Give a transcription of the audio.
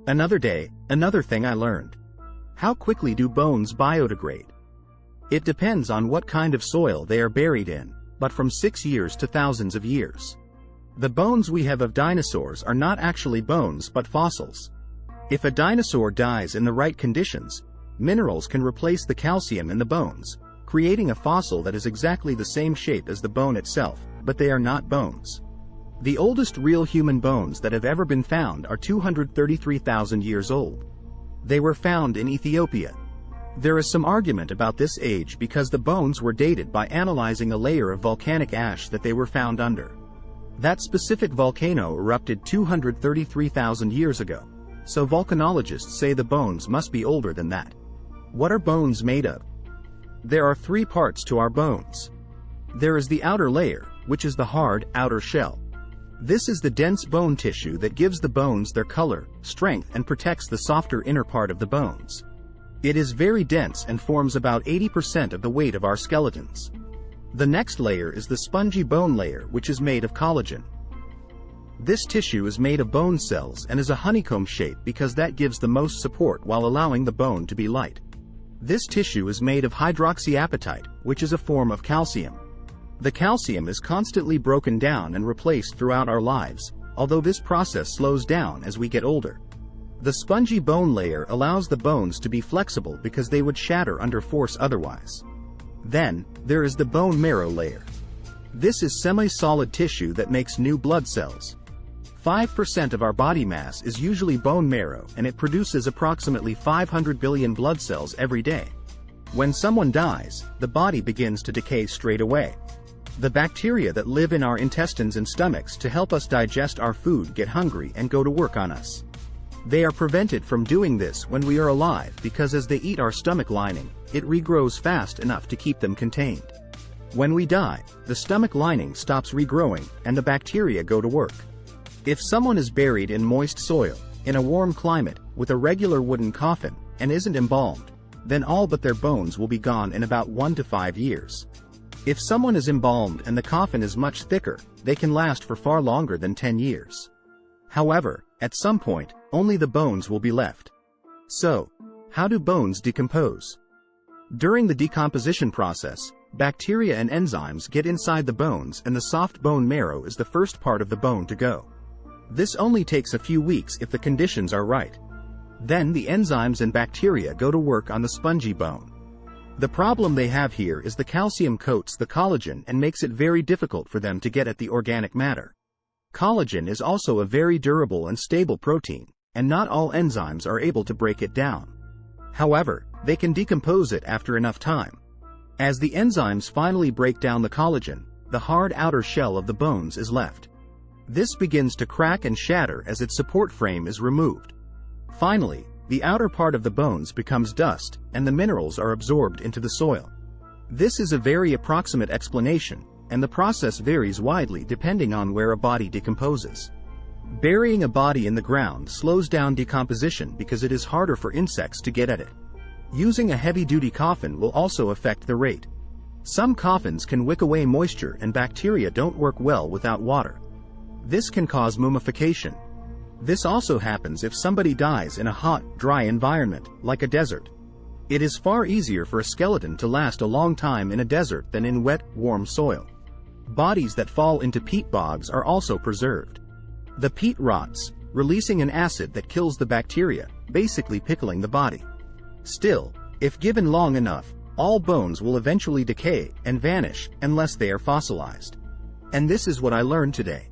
Another day, another thing I learned. How quickly do bones biodegrade? It depends on what kind of soil they are buried in, but from 6 years to thousands of years. The bones we have of dinosaurs are not actually bones but fossils. If a dinosaur dies in the right conditions, minerals can replace the calcium in the bones, creating a fossil that is exactly the same shape as the bone itself, but they are not bones. The oldest real human bones that have ever been found are 233,000 years old. They were found in Ethiopia. There is some argument about this age because the bones were dated by analyzing a layer of volcanic ash that they were found under. That specific volcano erupted 233,000 years ago, so volcanologists say the bones must be older than that. What are bones made of? There are 3 parts to our bones. There is the outer layer, which is the hard, outer shell. This is the dense bone tissue that gives the bones their color, strength, and protects the softer inner part of the bones. It is very dense and forms about 80% of the weight of our skeletons. The next layer is the spongy bone layer, which is made of collagen. This tissue is made of bone cells and is a honeycomb shape because that gives the most support while allowing the bone to be light. This tissue is made of hydroxyapatite, which is a form of calcium. The calcium is constantly broken down and replaced throughout our lives, although this process slows down as we get older. The spongy bone layer allows the bones to be flexible because they would shatter under force otherwise. Then, there is the bone marrow layer. This is semi-solid tissue that makes new blood cells. 5% of our body mass is usually bone marrow, and it produces approximately 500 billion blood cells every day. When someone dies, the body begins to decay straight away. The bacteria that live in our intestines and stomachs to help us digest our food get hungry and go to work on us. They are prevented from doing this when we are alive because as they eat our stomach lining, it regrows fast enough to keep them contained. When we die, the stomach lining stops regrowing and the bacteria go to work. If someone is buried in moist soil, in a warm climate, with a regular wooden coffin, and isn't embalmed, then all but their bones will be gone in about 1 to 5 years. If someone is embalmed and the coffin is much thicker, they can last for far longer than 10 years. However, at some point, only the bones will be left. So, how do bones decompose? During the decomposition process, bacteria and enzymes get inside the bones and the soft bone marrow is the first part of the bone to go. This only takes a few weeks if the conditions are right. Then the enzymes and bacteria go to work on the spongy bone. The problem they have here is the calcium coats the collagen and makes it very difficult for them to get at the organic matter. Collagen is also a very durable and stable protein, and not all enzymes are able to break it down. However, they can decompose it after enough time. As the enzymes finally break down the collagen, the hard outer shell of the bones is left. This begins to crack and shatter as its support frame is removed. Finally, the outer part of the bones becomes dust, and the minerals are absorbed into the soil. This is a very approximate explanation, and the process varies widely depending on where a body decomposes. Burying a body in the ground slows down decomposition because it is harder for insects to get at it. Using a heavy-duty coffin will also affect the rate. Some coffins can wick away moisture and bacteria don't work well without water. This can cause mummification. This also happens if somebody dies in a hot, dry environment, like a desert. It is far easier for a skeleton to last a long time in a desert than in wet, warm soil. Bodies that fall into peat bogs are also preserved. The peat rots, releasing an acid that kills the bacteria, basically pickling the body. Still, if given long enough, all bones will eventually decay and vanish unless they are fossilized. And this is what I learned today.